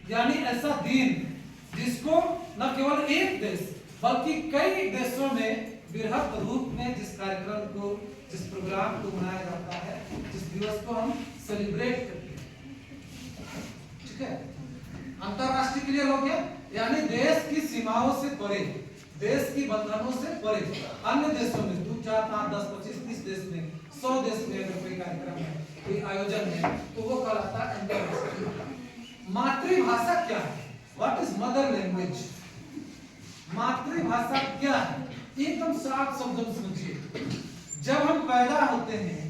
यानी ऐसा दिन जिसको न केवल एक देश बल्कि कई देशों में बृहद रूप में जिस कार्यक्रम को, जिस प्रोग्राम को मनाया जाता है, जिस दिवस को हम सेलिब्रेट करते हैं। ठीक है, अंतरराष्ट्रीय क्लियर हो गया, यानी देश की सीमाओं से परे, देश की बंधनों से परे अन्य देशों में 2, 4, 5, 10, 25, 30 देश में, 100 देश में अगर कोई कार्यक्रम है, कोई आयोजन है, तो वो कहलाता है अंतरराष्ट्रीय। मातृभाषा क्या है? What is mother language? मातृभाषा क्या है? एकदम साफ शब्दों में समझिए। जब हम पैदा होते हैं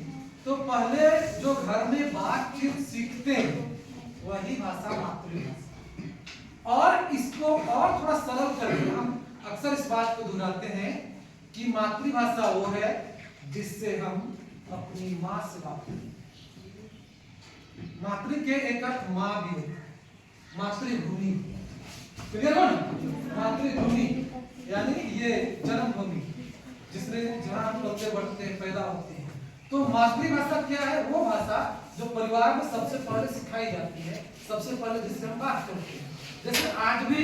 तो पहले जो घर में बातचीत सीखते हैं वही भाषा मातृभाषा। और इसको और थोड़ा सरल करके हम अक्सर इस बात को दोहराते हैं कि मातृभाषा वो है जिससे हम अपनी माँ से बात करते हैं। मातृ के एक अर्थ माँ भी है, मातृभूमि, क्लियर हो ना? मातृभूमि यानी ये जन्मभूमि, जिसमें जहाँ हम पलते बढ़ते हैं, पैदा होते हैं। तो मातृभाषा क्या है? वो भाषा जो परिवार में सबसे पहले सिखाई जाती है, सबसे पहले जिससे हम बात करते हैं। जैसे आज भी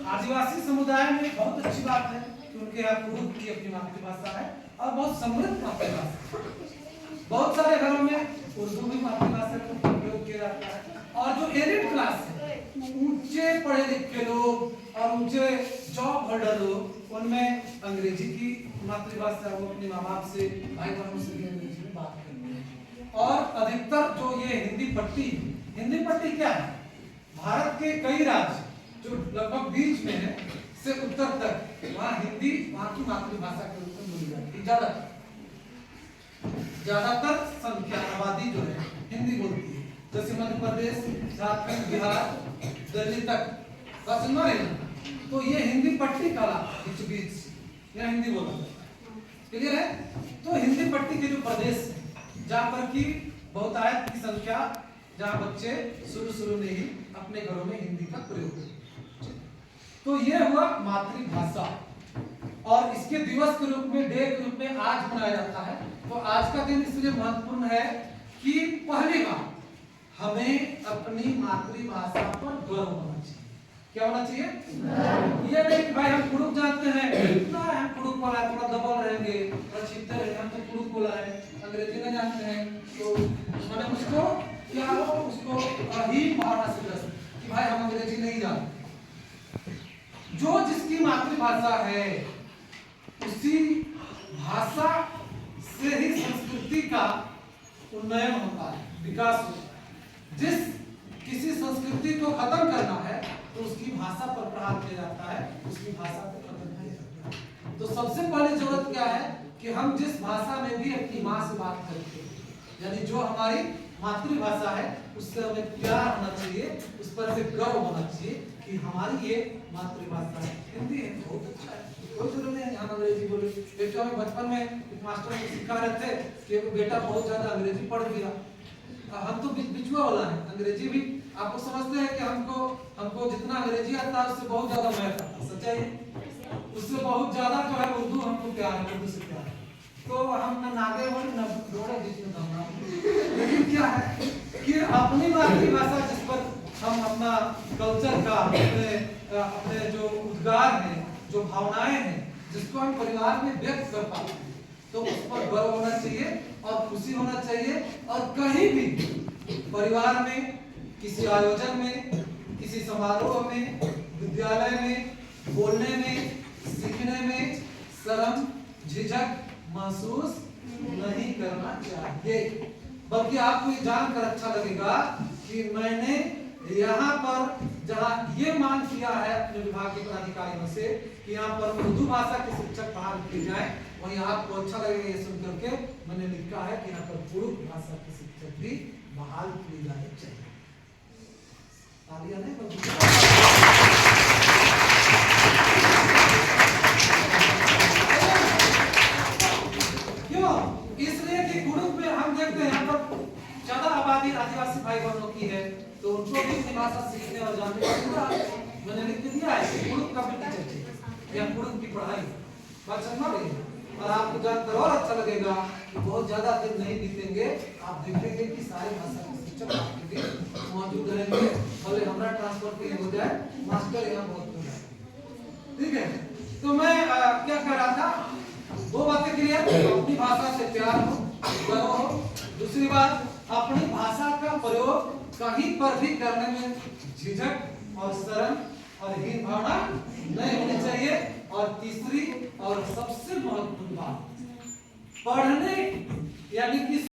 आदिवासी समुदाय में बहुत अच्छी बात है कि उनके यहाँ कुरुख की अपनी मातृभाषा है और बहुत समृद्ध मातृभाषा। बहुत सारे घरों में उर्दू भी मातृभाषा का उपयोग किया जाता है। और जो एलिट क्लास है, ऊंचे पढ़े लिखे लोग और ऊंचे जॉब होल्डर लोग, उनमें अंग्रेजी की मातृभाषा, वो अपने माँ बाप से, भाई बहनों से भी अंग्रेजी में बात करते हैं। और अधिकतर जो ये हिंदी पट्टी क्या है? भारत के कई राज्य जो लगभग बीच में है से उत्तर तक, वहाँ हिंदी वहाँ की मातृभाषा के रूप में बोली जाती है। ज्यादातर संख्या आबादी जो है हिंदी बोलती है। जैसे मध्य प्रदेश, झारखंड, बिहार, दिल्ली तक बस न रहना, तो ये हिंदी पट्टी काला बीच या हिंदी बोला जाता है। क्लियर है? तो हिंदी पट्टी के जो प्रदेश है जहाँ पर की बहुतायत की संख्या, जहाँ बच्चे शुरू में ही अपने घरों में हिंदी का प्रयोग करते हैं। तो ये हुआ मातृभाषा। और इसके दिवस के रूप में, डे के रूप में आज मनाया जाता है। तो आज का दिन इसलिए महत्वपूर्ण है कि पहली बार हमें अपनी मातृभाषा पर गर्व होना चाहिए। क्या होना चाहिए? ये नहीं कि भाई हम कुड़ुक जानते हैं, इतना हम कुड़ुक बोला है, थोड़ा दबल रहेंगे और छिपते रहेंगे, हम तो कुड़ुक बोला है, अंग्रेजी नहीं जानते हैं, तो मैंने उसको क्या हो, उसको अहीन भावना से ग्रस्त कि भाई हम अंग्रेजी नहीं जानते। जो जिसकी मातृभाषा है उसी भाषा से ही संस्कृति का उन्नयन होता है, विकास होता है। जिस किसी संस्कृति को खत्म करना है तो उसकी भाषा पर प्रहार किया जाता है, उसकी भाषा को खत्म किया जाता है। तो सबसे पहले जरूरत क्या है कि हम जिस भाषा में भी अपनी माँ से बात करते हैं, यानी जो हमारी मातृभाषा है, उससे हमें प्यार होना चाहिए, उस पर से गर्व होना चाहिए कि हमारी ये मातृभाषा है। हिंदी है बहुत अच्छा है, कोई जरूरत नहीं है हम अंग्रेजी बोले। एक हमें बचपन में एक मास्टर ने सिखा रहे थे कि बेटा बहुत ज्यादा अंग्रेजी पढ़ लिया। हम तो बिचुआ वाला है, अंग्रेजी भी आपको समझते हैं कि हमको जितना अंग्रेजी आता है उससे बहुत ज्यादा मैथ आता है, सच्चाई है। उससे बहुत ज्यादा जो है उर्दू हमको प्यार है, उर्दू से प्यार है। तो हम न नागे हो न दौड़े बीच में दमना। लेकिन क्या है कि अपनी मातृभाषा जिस पर हम अपना कल्चर का, अपने जो उद्गार हैं, जो भावनाएं हैं, जिसको हम परिवार में व्यक्त कर पाते हैं, तो उस पर गर्व होना चाहिए और खुशी होना चाहिए। और कहीं भी परिवार में, किसी आयोजन में, किसी समारोह में, विद्यालय में, बोलने में, सीखने में शर्म झिझक महसूस नहीं करना चाहिए, बल्कि आपको ये जानकर अच्छा लगेगा कि मैंने यहाँ पर जहाँ ये मांग किया है अपने विभाग के पदाधिकारियों से कि यहाँ पर उर्दू भाषा के शिक्षक बहाल किए जाए, वहीं आपको अच्छा लगेगा ये सुन करके मैंने लिखा है कि यहाँ पर कुड़ुक भाषा के शिक्षक भी बहाल किए जाने चाहिए। तालियां नहीं क्यों? इसलिए कि कुड़ुक में हम देखते हैं यहाँ पर ज्यादा आबादी आदिवासी भाई बहनों की है, तो उनको भी हिंदी भाषा सीखने और जानने का सुविधा मैंने लिख के दिया है कि कुड़ुक का भी टीचर चाहिए या कुड़ुक की पढ़ाई बात समझ रही है। और आपको जानकर और अच्छा लगेगा कि बहुत ज्यादा दिन नहीं बीतेंगे, आप देखेंगे कि सारे भाषा के शिक्षक आपके बीच मौजूद रहेंगे। भले हमारा ट्रांसफर और क्लियर हो जाए, मास्टर यहाँ बहुत हो जाए। ठीक है, तो मैं क्या कर रहा था, दो बातें क्लियर, अपनी भाषा से प्यार हो, गर्व हो। दूसरी बात, अपनी भाषा का प्रयोग कहीं पर भी करने में झिझक और शर्म और हीन भावना नहीं होनी चाहिए। और तीसरी और सबसे महत्वपूर्ण बात, पढ़ने यानी कि